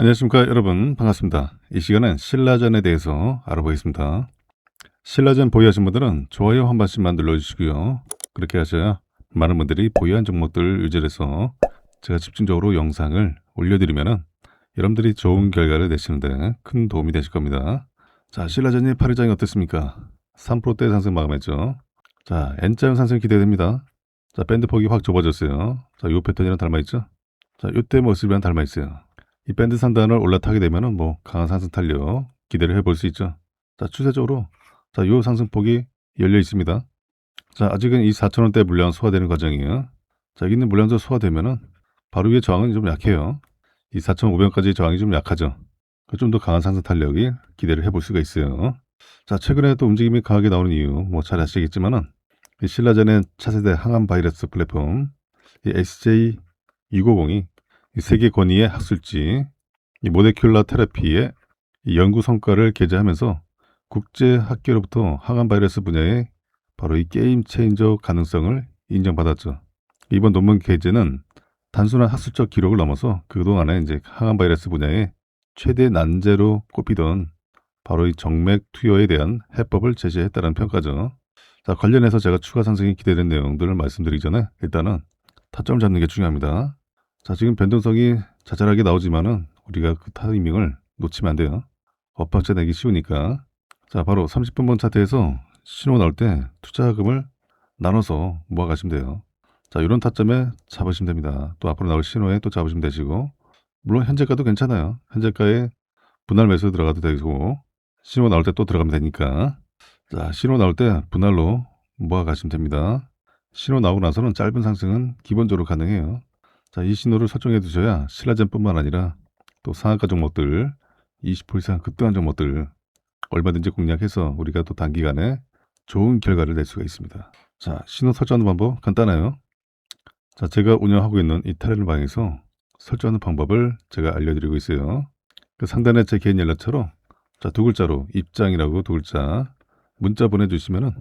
안녕하십니까 여러분, 반갑습니다. 이 시간은 신라전에 대해서 알아보겠습니다. 신라전 보유하신 분들은 좋아요 한 번씩만 눌러주시고요. 그렇게 하셔야 많은 분들이 보유한 종목들을 유지해서 제가 집중적으로 영상을 올려드리면 여러분들이 좋은 결과를 내시는데 큰 도움이 되실 겁니다. 자, 신라전이 8일장이 어땠습니까? 3%대 상승 마감했죠. 자, N자형 상승 기대됩니다. 자, 밴드 폭이 확 좁아졌어요. 자, 요 패턴이랑 닮아있죠? 자, 요때 모습이랑 닮아있어요. 이 밴드 상단을 올라타게 되면은 강한 상승 탄력 기대를 해볼 수 있죠. 자, 추세적으로 자, 요 상승폭이 열려 있습니다. 자, 아직은 이 4,000원대 물량 소화되는 과정이에요. 자, 여기 있는 물량도 소화되면은 바로 위에 저항은 좀 약해요. 이 4,500원까지 저항이 좀 약하죠. 좀 더 강한 상승 탄력이 기대를 해볼 수가 있어요. 자, 최근에 또 움직임이 강하게 나오는 이유 잘 아시겠지만은 이 신라전의 차세대 항암 바이러스 플랫폼 이 SJ650이 이 세계 권위의 학술지 이 모레큘러 테라피의 이 연구 성과를 게재하면서 국제 학계로부터 항암 바이러스 분야의 바로 이 게임 체인저 가능성을 인정받았죠. 이번 논문 게재는 단순한 학술적 기록을 넘어서 그동안에 이제 항암 바이러스 분야의 최대 난제로 꼽히던 바로 이 정맥 투여에 대한 해법을 제시했다는 평가죠. 자, 관련해서 제가 추가 상승이 기대된 내용들을 말씀드리기 전에 일단은 타점을 잡는 게 중요합니다. 자, 지금 변동성이 자잘하게 나오지만은 우리가 그 타이밍을 놓치면 안 돼요. 엇박자 내기 쉬우니까. 자, 바로 30분봉 차트에서 신호 나올 때 투자금을 나눠서 모아가시면 돼요. 자, 이런 타점에 잡으시면 됩니다. 또 앞으로 나올 신호에 또 잡으시면 되시고, 물론 현재가도 괜찮아요. 현재가에 분할 매수 들어가도 되고, 신호 나올 때 또 들어가면 되니까. 자, 신호 나올 때 분할로 모아가시면 됩니다. 신호 나오고 나서는 짧은 상승은 기본적으로 가능해요. 자, 이 신호를 설정해 두셔야 신라전뿐만 아니라 또 상한가 종목들, 20% 이상 급등한 종목들 얼마든지 공략해서 우리가 또 단기간에 좋은 결과를 낼 수가 있습니다. 자, 신호 설정하는 방법 간단해요. 자, 제가 운영하고 있는 이 타레를 방에서 설정하는 방법을 제가 알려드리고 있어요. 그 상단에 제 개인 연락처로 자, 두 글자로 입장이라고 두 글자 문자 보내주시면은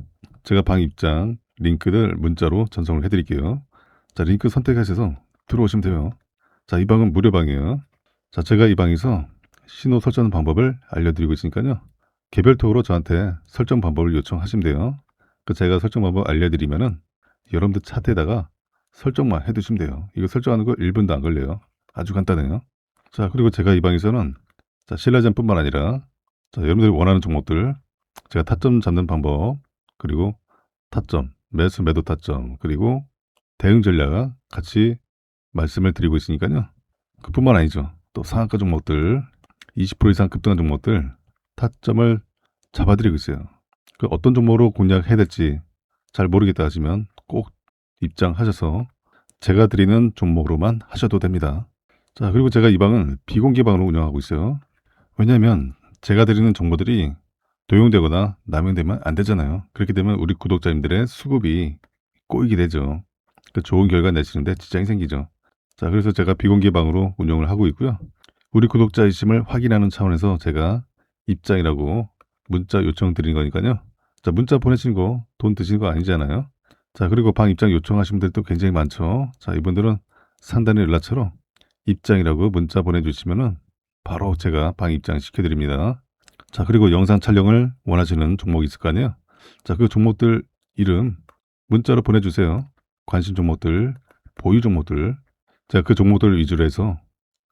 제가 방 입장 링크를 문자로 전송을 해드릴게요. 자, 링크 선택하셔서 들어오시면 돼요. 자, 이 방은 무료 방이에요. 자, 제가 이 방에서 신호 설정 방법을 알려드리고 있으니까요. 개별톡으로 저한테 설정 방법을 요청하시면 돼요. 그 제가 설정 방법 알려드리면은 여러분들 차트에다가 설정만 해두시면 돼요. 이거 설정하는 거 1분도 안 걸려요. 아주 간단해요. 자, 그리고 제가 이 방에서는 자, 신라전뿐만 아니라 자, 여러분들이 원하는 종목들 제가 타점 잡는 방법 그리고 타점, 매수 매도 타점 그리고 대응 전략 같이 말씀을 드리고 있으니까요. 그뿐만 아니죠. 또 상한가 종목들 20% 이상 급등한 종목들 타점을 잡아드리고 있어요. 그 어떤 종목으로 공략해야 될지 잘 모르겠다 하시면 꼭 입장하셔서 제가 드리는 종목으로만 하셔도 됩니다. 자, 그리고 제가 이 방은 비공개 방으로 운영하고 있어요. 왜냐하면 제가 드리는 정보들이 도용되거나 남용되면 안 되잖아요. 그렇게 되면 우리 구독자님들의 수급이 꼬이게 되죠. 그 좋은 결과 내시는데 지장이 생기죠. 자, 그래서 제가 비공개 방으로 운영을 하고 있고요. 우리 구독자이심을 확인하는 차원에서 제가 입장이라고 문자 요청 드리는 거니까요. 자, 문자 보내신 거 돈 드시는 거 아니잖아요. 자, 그리고 방 입장 요청하신 분들도 굉장히 많죠. 자, 이분들은 상단의 연락처로 입장이라고 문자 보내주시면은 바로 제가 방 입장 시켜드립니다. 자, 그리고 영상 촬영을 원하시는 종목이 있을 거 아니에요. 자, 그 종목들 이름 문자로 보내주세요. 관심 종목들, 보유 종목들, 제가 그 종목들 위주로 해서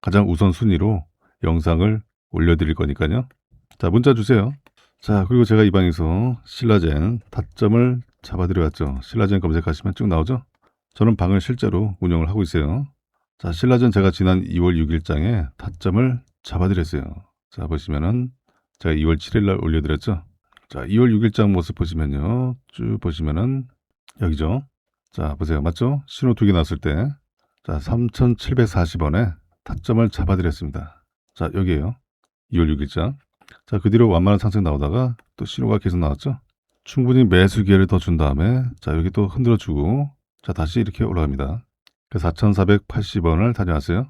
가장 우선순위로 영상을 올려드릴 거니까요. 자, 문자 주세요. 자, 그리고 제가 이 방에서 신라젠 타점을 잡아드려왔죠. 신라젠 검색하시면 쭉 나오죠. 저는 방을 실제로 운영을 하고 있어요. 자, 신라젠 제가 지난 2월 6일장에 타점을 잡아드렸어요. 자, 보시면은 제가 2월 7일날 올려드렸죠. 자, 2월 6일장 모습 보시면요. 쭉 보시면은 여기죠. 자, 보세요. 맞죠? 신호 두 개 나왔을 때 자, 3,740원에 타점을 잡아드렸습니다. 자, 여기에요. 2월 6일장. 자, 그 뒤로 완만한 상승 나오다가 또 신호가 계속 나왔죠. 충분히 매수 기회를 더 준 다음에 자, 여기 또 흔들어주고 자, 다시 이렇게 올라갑니다. 4,480원을 다녀왔어요.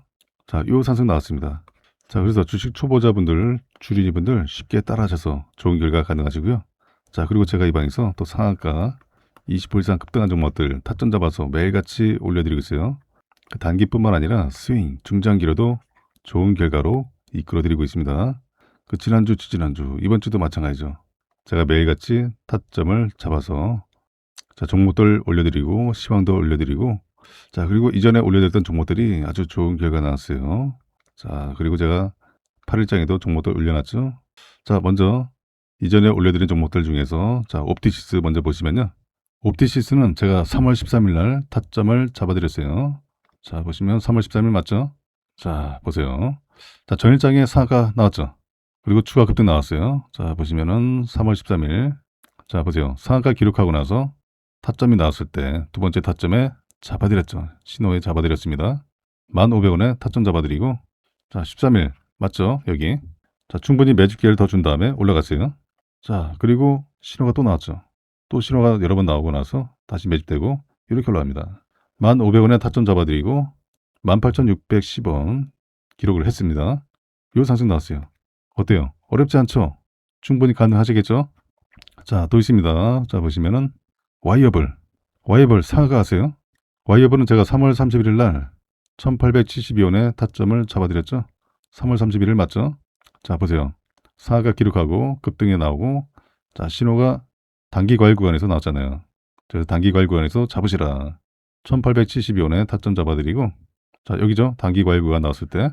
자, 요 상승 나왔습니다. 자, 그래서 주식 초보자분들, 주린이분들 쉽게 따라하셔서 좋은 결과 가능하시고요. 자, 그리고 제가 이 방에서 또 상한가 20% 이상 급등한 종목들 타점 잡아서 매일같이 올려드리고 있어요. 그 단기뿐만 아니라 스윙, 중장기로도 좋은 결과로 이끌어드리고 있습니다. 그 지난주, 지지난주, 이번 주도 마찬가지죠. 제가 매일같이 타점을 잡아서 자, 종목들 올려드리고 시황도 올려드리고 자, 그리고 이전에 올려드렸던 종목들이 아주 좋은 결과 나왔어요. 자, 그리고 제가 8일장에도 종목들 올려놨죠. 자, 먼저 이전에 올려드린 종목들 중에서 자, 옵티시스 먼저 보시면요. 옵티시스는 제가 3월 13일 날 타점을 잡아드렸어요. 자, 보시면 3월 13일 맞죠? 자, 보세요. 자, 전일장에 사가 나왔죠. 그리고 추가 급등 나왔어요. 자, 보시면은 3월 13일. 자, 보세요. 상한가 기록하고 나서 타점이 나왔을 때 두 번째 타점에 잡아드렸죠. 신호에 잡아드렸습니다. 1,500원에 타점 잡아드리고 자, 13일 맞죠? 여기. 자, 충분히 매직 기회를 더 준 다음에 올라갔어요. 자, 그리고 신호가 또 나왔죠. 또 신호가 여러 번 나오고 나서 다시 매집되고 이렇게 올라갑니다. 1,500원에 타점 잡아드리고 18,610원 기록을 했습니다. 요 상승 나왔어요. 어때요? 어렵지 않죠? 충분히 가능하시겠죠? 자, 또 있습니다. 자, 보시면은 와이어블 상하가 하세요. 와이어블은 제가 3월 31일 날 1872원에 타점을 잡아드렸죠. 3월 31일 맞죠? 자, 보세요. 상하가 기록하고 급등에 나오고 자, 신호가 단기 과일 구간에서 나왔잖아요. 그래서 단기 과일 구간에서 잡으시라. 1872원에 타점 잡아드리고 자, 여기죠. 단기 과일 구간 나왔을 때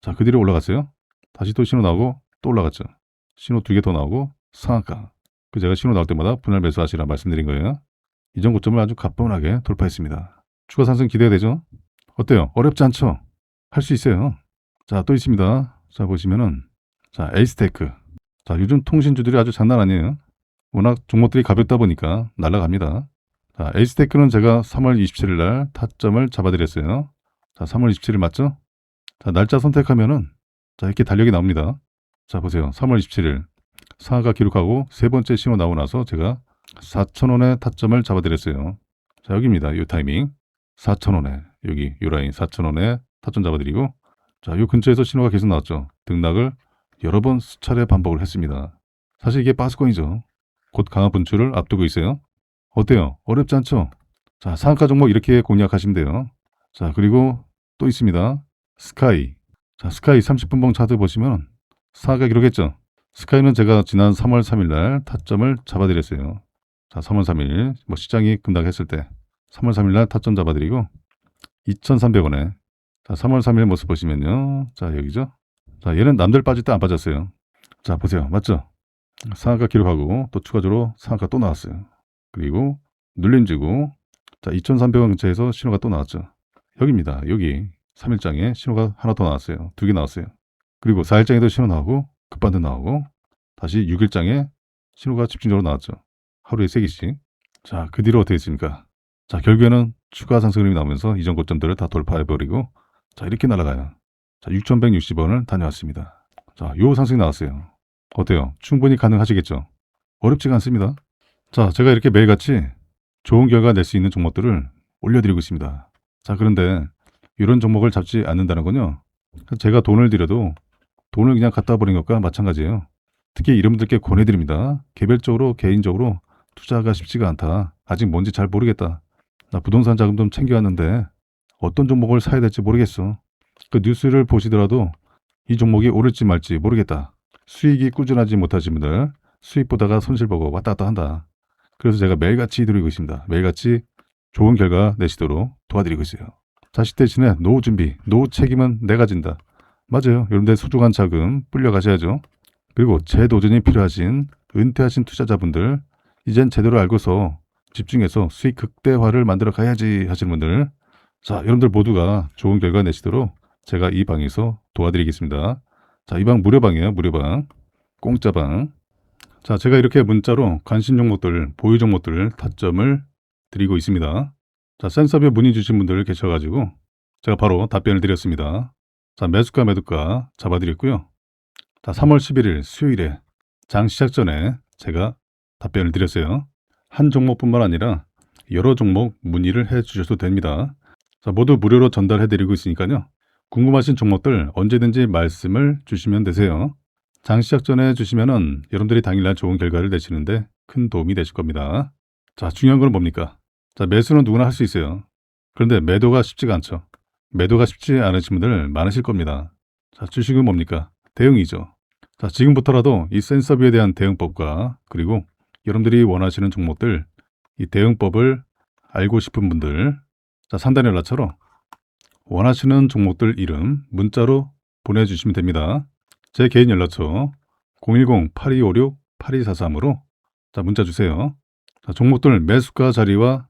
자, 그 뒤로 올라갔어요. 다시 또 신호 나오고 또 올라갔죠. 신호 2개 더 나오고 상한가. 그 제가 신호 나올 때마다 분할 매수하시라 말씀드린 거예요. 이전 고점을 아주 가뿐하게 돌파했습니다. 추가 상승 기대가 되죠? 어때요? 어렵지 않죠? 할 수 있어요. 자, 또 있습니다. 자, 보시면은 자, 에이스테크. 자, 요즘 통신주들이 아주 장난 아니에요. 워낙 종목들이 가볍다 보니까 날아갑니다. 자, 에이스테크는 제가 3월 27일 날 타점을 잡아드렸어요. 자, 3월 27일 맞죠? 자, 날짜 선택하면은 자, 이렇게 달력이 나옵니다. 자, 보세요. 3월 27일 상하가 기록하고 세 번째 신호 나오고 나서 제가 4,000원에 타점을 잡아드렸어요. 자, 여기입니다. 이 타이밍 4,000원에 여기 요 라인 4,000원에 타점 잡아드리고 자, 요 근처에서 신호가 계속 나왔죠. 등락을 여러 번 수차례 반복을 했습니다. 사실 이게 바스코인이죠. 곧 강한 분출을 앞두고 있어요. 어때요? 어렵지 않죠? 자, 상한가 종목 이렇게 공략하시면 돼요. 자, 그리고 또 있습니다. 스카이. 자, 스카이 30분봉 차트 보시면 상한가 기록했죠. 스카이는 제가 지난 3월 3일 날 타점을 잡아드렸어요. 자, 3월 3일 뭐 시장이 급락했을 때 3월 3일 날 타점 잡아드리고 2,300원에 자, 3월 3일 모습 보시면요. 자, 여기죠. 자, 얘는 남들 빠질 때 안 빠졌어요. 자, 보세요. 맞죠? 상한가 기록하고 또 추가적으로 상한가 또 나왔어요. 그리고 눌림지고 자, 2,300원 근처에서 신호가 또 나왔죠. 여기입니다. 여기 3일장에 신호가 하나 더 나왔어요. 2개 나왔어요. 그리고 4일장에도 신호 나오고 급반등 나오고 다시 6일장에 신호가 집중적으로 나왔죠. 하루에 3개씩. 자, 그 뒤로 어떻게 됐습니까? 자, 결국에는 추가 상승 흐름이 나오면서 이전 고점들을 다 돌파해버리고 자, 이렇게 날아가요. 자, 6,160원을 다녀왔습니다. 자, 요 상승이 나왔어요. 어때요? 충분히 가능하시겠죠? 어렵지가 않습니다. 자, 제가 이렇게 매일같이 좋은 결과 낼 수 있는 종목들을 올려드리고 있습니다. 자, 그런데 이런 종목을 잡지 않는다는 건요. 제가 돈을 들여도 돈을 그냥 갖다 버린 것과 마찬가지예요. 특히 이분들께 권해드립니다. 개별적으로 개인적으로 투자가 쉽지가 않다. 아직 뭔지 잘 모르겠다. 나 부동산 자금 좀 챙겨왔는데 어떤 종목을 사야 될지 모르겠어. 그 뉴스를 보시더라도 이 종목이 오를지 말지 모르겠다. 수익이 꾸준하지 못하신 분들 수익 보다가 손실 보고 왔다 갔다 한다. 그래서 제가 매일같이 드리고 있습니다. 매일같이 좋은 결과 내시도록 도와드리고 있어요. 자식 대신에 노후 준비, 노후 책임은 내가 진다. 맞아요. 여러분들 소중한 자금 불려가셔야죠. 그리고 재도전이 필요하신 은퇴하신 투자자분들 이젠 제대로 알고서 집중해서 수익 극대화를 만들어 가야지 하시는 분들 자, 여러분들 모두가 좋은 결과 내시도록 제가 이 방에서 도와드리겠습니다. 자, 이 방 무료방이에요. 무료방. 공짜방. 자, 제가 이렇게 문자로 관심 종목들, 보유 종목들 타점을 드리고 있습니다. 자, 센서뷰 문의 주신 분들 계셔가지고 제가 바로 답변을 드렸습니다. 자, 매수가 매도가 잡아드렸고요. 자, 3월 11일 수요일에 장 시작 전에 제가 답변을 드렸어요. 한 종목뿐만 아니라 여러 종목 문의를 해 주셔도 됩니다. 자, 모두 무료로 전달해 드리고 있으니까요. 궁금하신 종목들 언제든지 말씀을 주시면 되세요. 장 시작 전에 주시면은 여러분들이 당일날 좋은 결과를 내시는데 큰 도움이 되실 겁니다. 자, 중요한 건 뭡니까? 자, 매수는 누구나 할 수 있어요. 그런데 매도가 쉽지가 않죠. 매도가 쉽지 않으신 분들 많으실 겁니다. 자, 주식은 뭡니까? 대응이죠. 자, 지금부터라도 이 센서뷰에 대한 대응법과 그리고 여러분들이 원하시는 종목들 이 대응법을 알고 싶은 분들, 자, 상단 연락처로 원하시는 종목들 이름 문자로 보내주시면 됩니다. 제 개인 연락처 010-8256-8243으로 자, 문자 주세요. 자, 종목들 매수가 자리와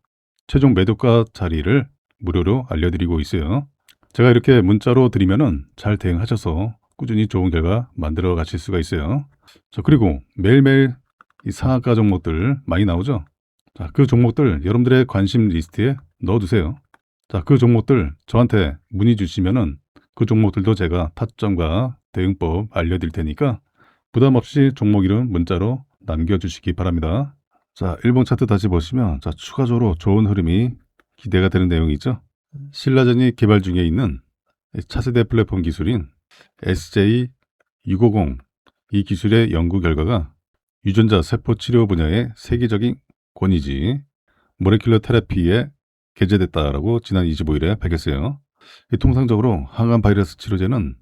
최종 매도가 자리를 무료로 알려드리고 있어요. 제가 이렇게 문자로 드리면은 잘 대응하셔서 꾸준히 좋은 결과 만들어 가실 수가 있어요. 자, 그리고 매일매일 이 상한가 종목들 많이 나오죠. 자, 그 종목들 여러분들의 관심 리스트에 넣어두세요. 자, 그 종목들 저한테 문의 주시면은 그 종목들도 제가 타점과 대응법 알려드릴 테니까 부담 없이 종목 이름 문자로 남겨주시기 바랍니다. 자, 일봉 차트 다시 보시면 자, 추가적으로 좋은 흐름이 기대가 되는 내용이죠. 신라전이 개발 중에 있는 차세대 플랫폼 기술인 SJ650 이 기술의 연구 결과가 유전자 세포 치료 분야의 세계적인 권위지 모레큘러 테라피에 게재됐다라고 지난 25일에 밝혔어요. 통상적으로 항암 바이러스 치료제는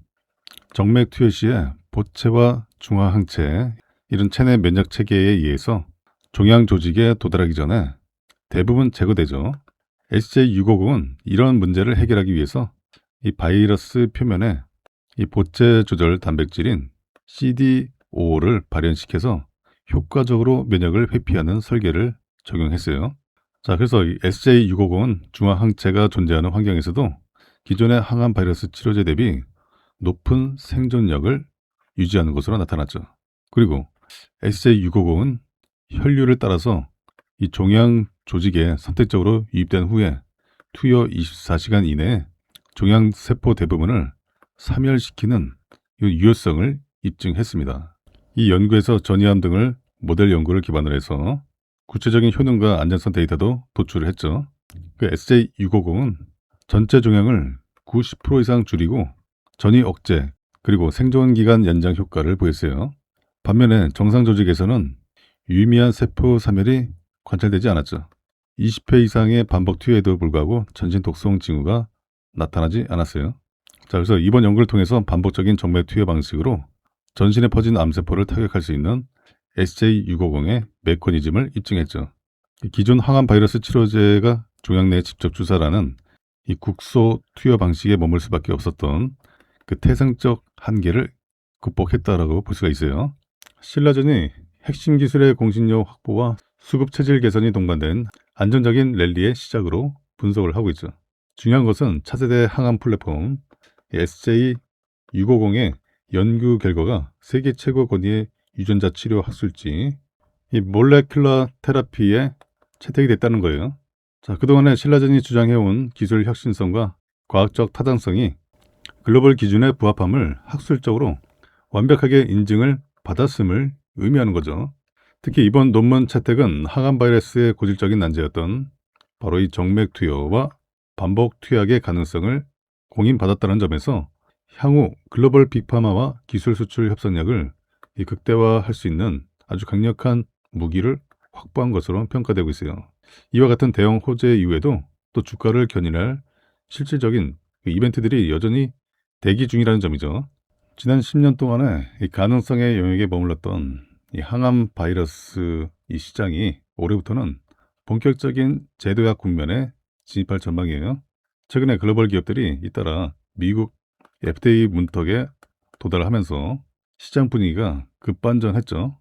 정맥 투여 시에 보체와 중화항체 이런 체내 면역 체계에 의해서 종양 조직에 도달하기 전에 대부분 제거되죠. SJ650은 이런 문제를 해결하기 위해서 이 바이러스 표면에 이 보체 조절 단백질인 CD5를 발현시켜서 효과적으로 면역을 회피하는 설계를 적용했어요. 자, 그래서 이 SJ650은 중화항체가 존재하는 환경에서도 기존의 항암 바이러스 치료제 대비 높은 생존력을 유지하는 것으로 나타났죠. 그리고 SJ650은 혈류를 따라서 이 종양 조직에 선택적으로 유입된 후에 투여 24시간 이내에 종양 세포 대부분을 사멸시키는 이 유효성을 입증했습니다. 이 연구에서 전이암 등을 모델 연구를 기반으로 해서 구체적인 효능과 안전성 데이터도 도출을 했죠. 그 SJ650은 전체 종양을 90% 이상 줄이고 전이 억제 그리고 생존 기간 연장 효과를 보였어요. 반면에 정상 조직에서는 유의미한 세포 사멸이 관찰되지 않았죠. 20회 이상의 반복 투여에도 불구하고 전신 독성 징후가 나타나지 않았어요. 자, 그래서 이번 연구를 통해서 반복적인 정맥 투여 방식으로 전신에 퍼진 암세포를 타격할 수 있는 SJ650의 메커니즘을 입증했죠. 기존 항암 바이러스 치료제가 종양 내에 직접 주사라는 이 국소 투여 방식에 머물 수밖에 없었던 그 태생적 한계를 극복했다라고 볼 수가 있어요. 신라전이 핵심 기술의 공신력 확보와 수급 체질 개선이 동반된 안정적인 랠리의 시작으로 분석을 하고 있죠. 중요한 것은 차세대 항암 플랫폼 SJ650의 연구 결과가 세계 최고 권위의 유전자 치료 학술지 이 몰레큘러 테라피에 채택이 됐다는 거예요. 자, 그동안에 신라전이 주장해온 기술 혁신성과 과학적 타당성이 글로벌 기준에 부합함을 학술적으로 완벽하게 인증을 받았음을 의미하는 거죠. 특히 이번 논문 채택은 항암 바이러스의 고질적인 난제였던 바로 이 정맥 투여와 반복 투약의 가능성을 공인받았다는 점에서 향후 글로벌 빅파마와 기술 수출 협상력을 극대화할 수 있는 아주 강력한 무기를 확보한 것으로 평가되고 있어요. 이와 같은 대형 호재 이후에도 또 주가를 견인할 실질적인 이벤트들이 여전히 대기 중이라는 점이죠. 지난 10년 동안에 이 가능성의 영역에 머물렀던 이 항암 바이러스 이 시장이 올해부터는 본격적인 제도약 국면에 진입할 전망이에요. 최근에 글로벌 기업들이 잇따라 미국 FDA 문턱에 도달하면서 시장 분위기가 급반전했죠.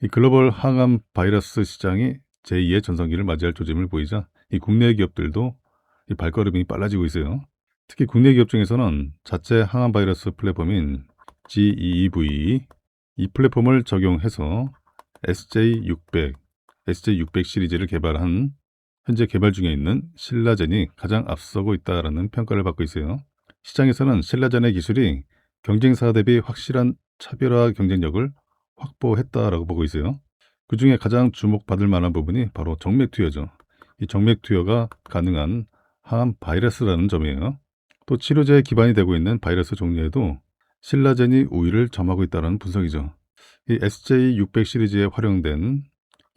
이 글로벌 항암 바이러스 시장이 제2의 전성기를 맞이할 조짐을 보이자 이 국내 기업들도 이 발걸음이 빨라지고 있어요. 특히 국내 기업 중에서는 자체 항암 바이러스 플랫폼인 GEEV 이 플랫폼을 적용해서 SJ600, SJ600 시리즈를 개발한 현재 개발 중에 있는 신라젠이 가장 앞서고 있다는 평가를 받고 있어요. 시장에서는 신라젠의 기술이 경쟁사 대비 확실한 차별화 경쟁력을 확보했다라고 보고 있어요. 그 중에 가장 주목받을 만한 부분이 바로 정맥 투여죠. 이 정맥 투여가 가능한 항암 바이러스라는 점이에요. 또 치료제에 기반이 되고 있는 바이러스 종류에도 신라젠이 우위를 점하고 있다는 분석이죠. 이 SJ600 시리즈에 활용된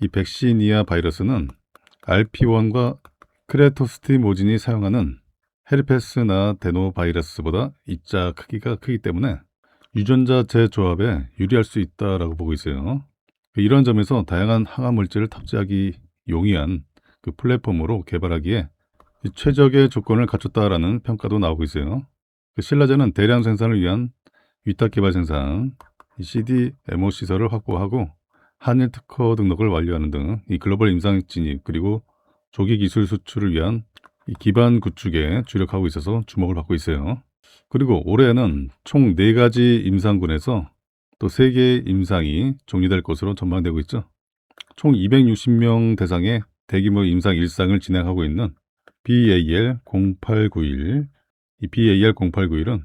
이 백시니아 바이러스는 RP1과 크레토스티모진이 사용하는 헤르페스나 데노바이러스보다 입자 크기가 크기 때문에 유전자 재조합에 유리할 수 있다라고 보고 있어요. 이런 점에서 다양한 항암 물질을 탑재하기 용이한 그 플랫폼으로 개발하기에 최적의 조건을 갖췄다라는 평가도 나오고 있어요. 신라젠은 대량 생산을 위한 위탁 개발 생산, CDMO 시설을 확보하고 한일 특허 등록을 완료하는 등 이 글로벌 임상 진입 그리고 조기 기술 수출을 위한 이 기반 구축에 주력하고 있어서 주목을 받고 있어요. 그리고 올해는 총 4가지 임상군에서 또 3개의 임상이 종료될 것으로 전망되고 있죠. 총 260명 대상의 대규모 임상 1상을 진행하고 있는 BAL0891, 이 BAL0891은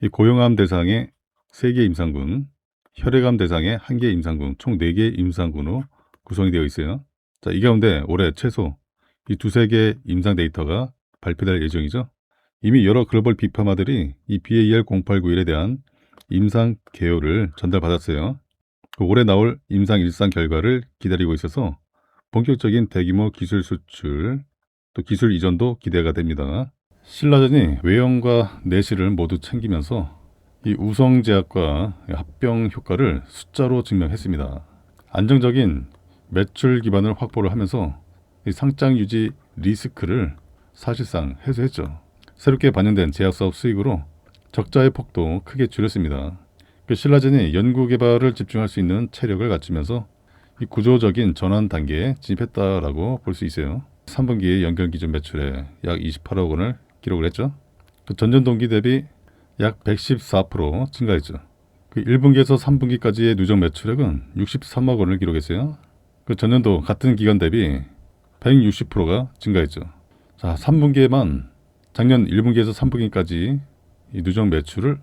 이 고용암 대상의 3개 임상군, 혈액암 대상의 1개 임상군, 총 4개 임상군으로 구성이 되어 있어요. 자, 이 가운데 올해 최소 이 2-3개 임상 데이터가 발표될 예정이죠. 이미 여러 글로벌 빅파마들이 이 BAL0891에 대한 임상 개요를 전달받았어요. 올해 나올 임상 1상 결과를 기다리고 있어서 본격적인 대규모 기술 수출, 또 기술 이전도 기대가 됩니다. 신라젠이 외형과 내실을 모두 챙기면서 이 우성제약과 합병 효과를 숫자로 증명했습니다. 안정적인 매출 기반을 확보를 하면서 이 상장 유지 리스크를 사실상 해소했죠. 새롭게 반영된 제약사업 수익으로 적자의 폭도 크게 줄였습니다. 신라젠이 연구개발을 집중할 수 있는 체력을 갖추면서 이 구조적인 전환 단계에 진입했다라고 볼 수 있어요. 3분기의 연결 기준 매출에 약 28억 원을 기록을 했죠. 전년 동기 대비 약 114% 증가했죠. 1분기에서 3분기까지의 누적 매출액은 63억 원을 기록했어요. 전년도 같은 기간 대비 160%가 증가했죠. 자, 3분기에만 작년 1분기에서 3분기까지 이 누적 매출을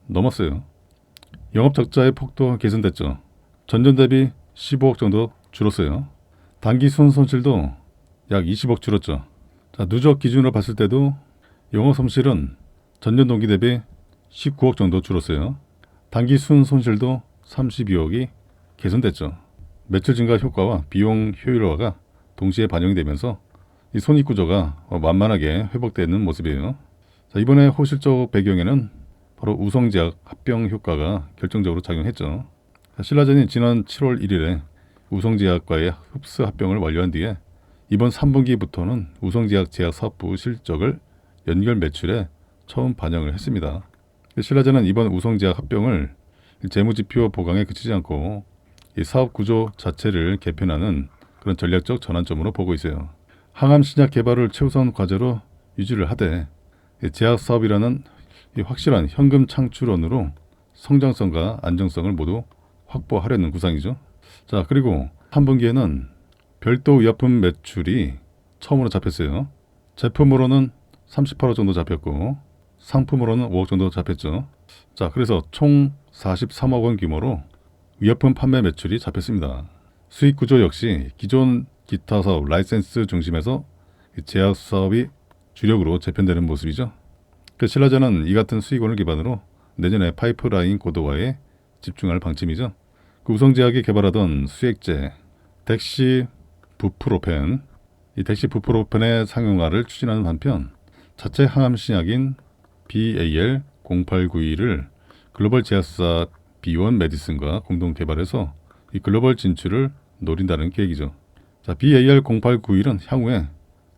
넘었어요. 영업 적자의 폭도 개선됐죠. 전년 대비 15억 정도 줄었어요. 단기 순 손실도 약 20억 줄었죠. 자, 누적 기준으로 봤을 때도 영업 손실은 전년 동기 대비 19억 정도 줄었어요. 단기 순 손실도 32억이 개선됐죠. 매출 증가 효과와 비용 효율화가 동시에 반영이 되면서 이 손익 구조가 만만하게 회복되는 모습이에요. 자, 이번에 호실적 배경에는 바로 우성제약 합병 효과가 결정적으로 작용했죠. 신라젠이 지난 7월 1일에 우성제약과의 흡수 합병을 완료한 뒤에 이번 3분기부터는 우성제약 제약사업부 실적을 연결 매출에 처음 반영을 했습니다. 신라젠은 이번 우성제약 합병을 재무지표 보강에 그치지 않고 이 사업 구조 자체를 개편하는 그런 전략적 전환점으로 보고 있어요. 항암 신약 개발을 최우선 과제로 유지를 하되 제약사업이라는 이 확실한 현금 창출원으로 성장성과 안정성을 모두 확보하려는 구상이죠. 자, 그리고 3분기에는 별도 의약품 매출이 처음으로 잡혔어요. 제품으로는 38억 정도 잡혔고 상품으로는 5억 정도 잡혔죠. 자, 그래서 총 43억 원 규모로 의약품 판매 매출이 잡혔습니다. 수익 구조 역시 기존 기타 사업 라이센스 중심에서 제약 사업이 주력으로 재편되는 모습이죠. 신라젠은 이 같은 수익원을 기반으로 내년에 파이프라인 고도화에 집중할 방침이죠. 우성제약이 개발하던 수액제 덱시부프로펜, 이 덱시부프로펜의 상용화를 추진하는 한편 자체 항암 신약인 BAL0891을 글로벌 제약사 B1 메디슨과 공동 개발해서 이 글로벌 진출을 노린다는 계획이죠. 자, BAL0891은 향후에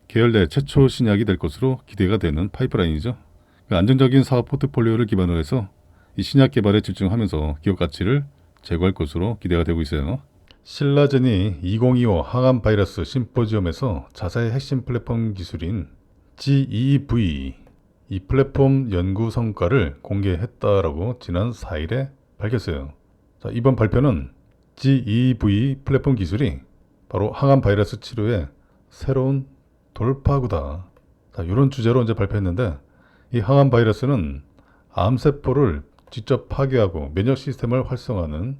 계열 내 최초 신약이 될 것으로 기대가 되는 파이프라인이죠. 안정적인 사업 포트폴리오를 기반으로 해서 이 신약 개발에 집중하면서 기업 가치를 제고할 것으로 기대가 되고 있어요. 신라젠이 2025 항암 바이러스 심포지엄에서 자사의 핵심 플랫폼 기술인 GEV 이 플랫폼 연구 성과를 공개했다라고 지난 4일에 밝혔어요. 자, 이번 발표는 GEV 플랫폼 기술이 바로 항암 바이러스 치료의 새로운 돌파구다. 자, 이런 주제로 이제 발표했는데 이 항암 바이러스는 암세포를 직접 파괴하고 면역 시스템을 활성화하는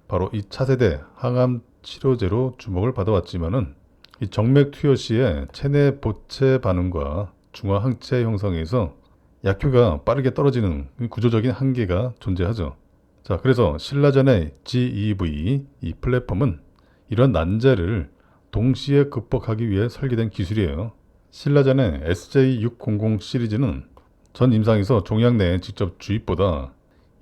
바로 이 차세대 항암 치료제로 주목을 받아왔지만은 이 정맥 투여 시에 체내 보채 반응과 중화 항체 형성에서 약효가 빠르게 떨어지는 구조적인 한계가 존재하죠. 자, 그래서 신라젠의 GEV 이 플랫폼은 이런 난제를 동시에 극복하기 위해 설계된 기술이에요. 신라젠의 SJ600 시리즈는 전 임상에서 종양 내에 직접 주입보다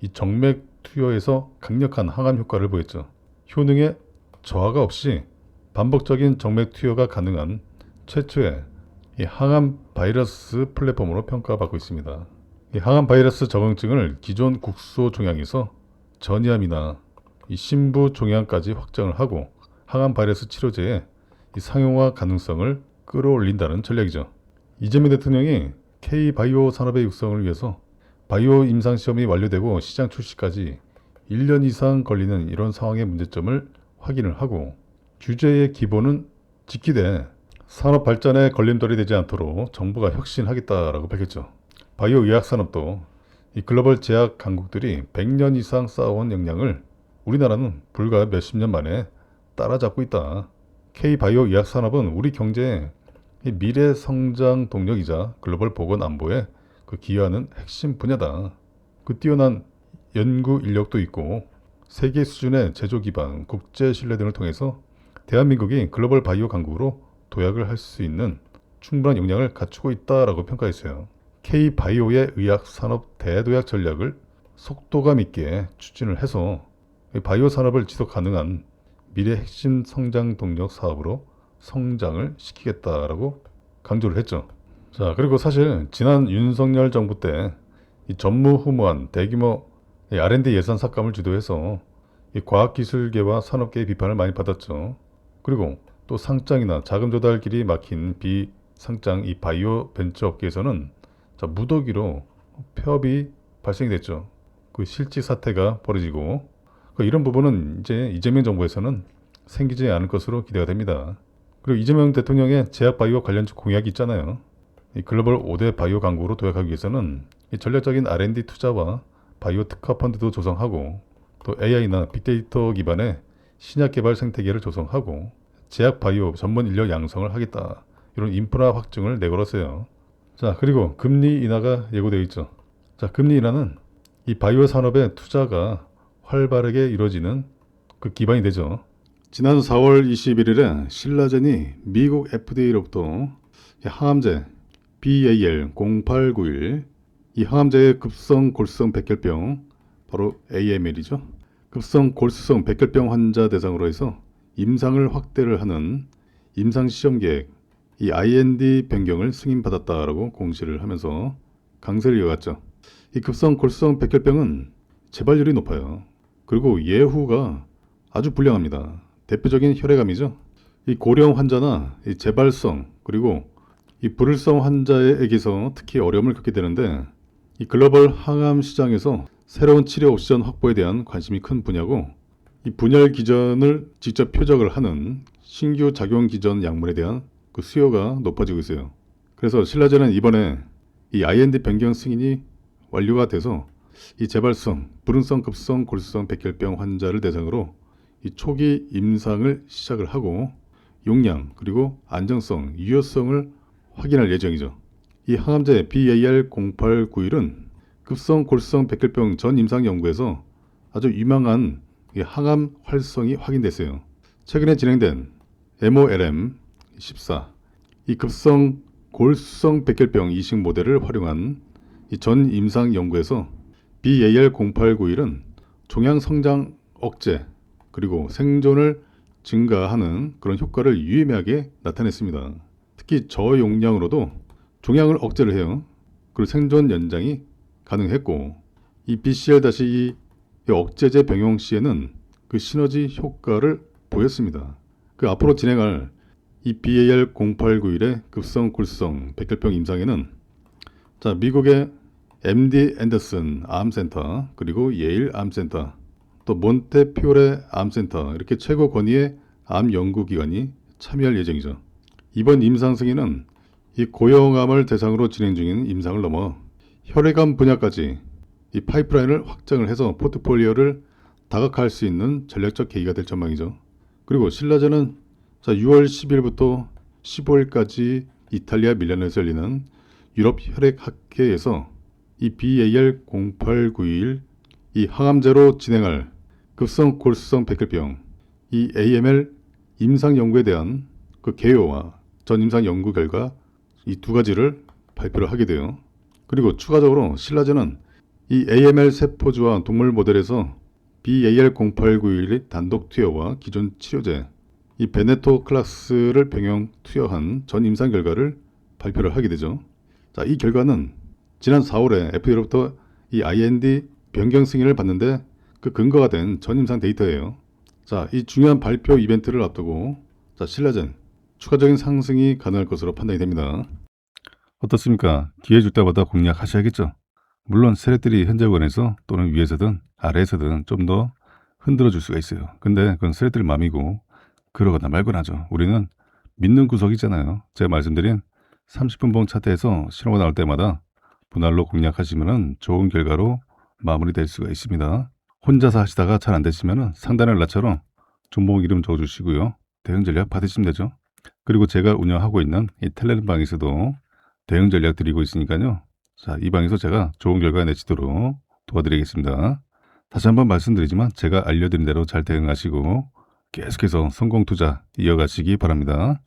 이 정맥 투여에서 강력한 항암 효과를 보였죠. 효능에 저하가 없이 반복적인 정맥 투여가 가능한 최초의 이 항암 바이러스 플랫폼으로 평가받고 있습니다. 이 항암 바이러스 적응증을 기존 국소 종양에서 전이암이나 이 신부 종양까지 확정을 하고 항암 바이러스 치료제의 이 상용화 가능성을 끌어올린다는 전략이죠. 이재명 대통령이 K바이오 산업의 육성을 위해서 바이오 임상 시험이 완료되고 시장 출시까지 1년 이상 걸리는 이런 상황의 문제점을 확인을 하고 규제의 기본은 지키되 산업 발전에 걸림돌이 되지 않도록 정부가 혁신하겠다라고 밝혔죠. 바이오 의학 산업도 이 글로벌 제약 강국들이 100년 이상 쌓아온 역량을 우리나라는 불과 몇십 년 만에 따라잡고 있다. K바이오 의학 산업은 우리 경제의 미래 성장 동력이자 글로벌 보건 안보에 기여하는 핵심 분야다. 뛰어난 연구 인력도 있고 세계 수준의 제조 기반, 국제 신뢰 등을 통해서 대한민국이 글로벌 바이오 강국으로 도약을 할 수 있는 충분한 역량을 갖추고 있다라고 평가했어요. K바이오의 의학 산업 대도약 전략을 속도감 있게 추진을 해서 바이오 산업을 지속 가능한 미래 핵심 성장 동력 사업으로 성장을 시키겠다라고 강조를 했죠. 자, 그리고 사실 지난 윤석열 정부 때 이 전무후무한 대규모 R&D 예산 삭감을 주도해서 이 과학기술계와 산업계의 비판을 많이 받았죠. 그리고 또 상장이나 자금 조달길이 막힌 비상장 이 바이오 벤처 업계에서는 무더기로 폐업이 발생이 됐죠. 실직 사태가 벌어지고 이런 부분은 이제 이재명 정부에서는 생기지 않을 것으로 기대가 됩니다. 그리고 이재명 대통령의 제약 바이오 관련 공약이 있잖아요. 이 글로벌 5대 바이오 강국으로 도약하기 위해서는 이 전략적인 R&D 투자와 바이오 특화 펀드도 조성하고 또 AI나 빅데이터 기반의 신약 개발 생태계를 조성하고 제약 바이오 전문 인력 양성을 하겠다. 이런 인프라 확증을 내걸었어요. 자, 그리고 금리 인하가 예고되어 있죠. 자, 금리 인하는 이 바이오 산업의 투자가 활발하게 이루어지는 기반이 되죠. 지난 4월 21일에 신라젠이 미국 FDA로부터 항암제 BAL0891 이 항암제의 급성 골수성 백혈병 바로 AML이죠. 급성 골수성 백혈병 환자 대상으로 해서 임상을 확대를 하는 임상 시험 계획 이 IND 변경을 승인받았다라고 공시를 하면서 강세를 이어갔죠. 이 급성 골수성 백혈병은 재발률이 높아요. 그리고 예후가 아주 불량합니다. 대표적인 혈액암이죠. 이 고령 환자나 이 재발성 그리고 이 불일성 환자에게서 특히 어려움을 겪게 되는데 이 글로벌 항암 시장에서 새로운 치료 옵션 확보에 대한 관심이 큰 분야고 이 분열 기전을 직접 표적을 하는 신규 작용 기전 약물에 대한 수요가 높아지고 있어요. 그래서 신라젠은 이번에 이 IND 변경 승인이 완료가 돼서 이 재발성, 불응성 급성 골수성 백혈병 환자를 대상으로 이 초기 임상을 시작을 하고 용량 그리고 안정성, 유효성을 확인할 예정이죠. 이 항암제 BAL0891은 급성 골수성 백혈병 전 임상 연구에서 아주 유망한 항암 활성이 확인됐어요. 최근에 진행된 MOLM14 이 급성 골수성 백혈병 이식 모델을 활용한 이 전 임상 연구에서 BAL0891은 종양 성장 억제 그리고 생존을 증가하는 그런 효과를 유의미하게 나타냈습니다. 특히 저용량으로도 종양을 억제를 해요. 그리고 생존 연장이 가능했고 이 BCL-2 억제제 병용 시에는 시너지 효과를 보였습니다. 앞으로 진행할 이 BAL0891의 급성 골수성 백혈병 임상에는 미국의 MD 앤더슨 암센터 그리고 예일 암센터 또 몬테피오레 암센터 이렇게 최고 권위의 암 연구기관이 참여할 예정이죠. 이번 임상 승인은 이 고형암을 대상으로 진행 중인 임상을 넘어 혈액암 분야까지 이 파이프라인을 확장을 해서 포트폴리오를 다각화할 수 있는 전략적 계기가 될 전망이죠. 그리고 신라젠은 6월 10일부터 15일까지 이탈리아 밀라노에서 열리는 유럽 혈액학회에서 이 BAL0891 이 항암제로 진행할 급성 골수성 백혈병 이 AML 임상 연구에 대한 개요와 전 임상 연구 결과 이 두 가지를 발표를 하게 돼요. 그리고 추가적으로 신라젠은 이 AML 세포주와 동물 모델에서 BAL0891의 단독 투여와 기존 치료제, 이 베네토 클라스를 병용 투여한 전 임상 결과를 발표를 하게 되죠. 자, 이 결과는 지난 4월에 FDA로부터 이 IND 변경 승인을 받는데 그 근거가 된 전 임상 데이터예요. 자, 이 중요한 발표 이벤트를 앞두고 자, 신라젠 추가적인 상승이 가능할 것으로 판단이 됩니다. 어떻습니까? 기회 줄 때마다 공략하셔야겠죠. 물론 세력들이 현재권에서 또는 위에서든 아래에서든 좀 더 흔들어 줄 수가 있어요. 근데 그건 세력들 맘이고 그러거나 말거나 하죠. 우리는 믿는 구석이잖아요. 제가 말씀드린 30분봉 차트에서 신호가 나올 때마다 분할로 공략하시면 좋은 결과로 마무리될 수가 있습니다. 혼자서 하시다가 잘 안 되시면 상단의 라처럼 종목 이름 적어주시고요. 대응 전략 받으시면 되죠. 그리고 제가 운영하고 있는 이 텔레그램 방에서도 대응 전략 드리고 있으니까요. 자, 이 방에서 제가 좋은 결과 내시도록 도와드리겠습니다. 다시 한번 말씀드리지만 제가 알려드린 대로 잘 대응하시고 계속해서 성공 투자 이어가시기 바랍니다.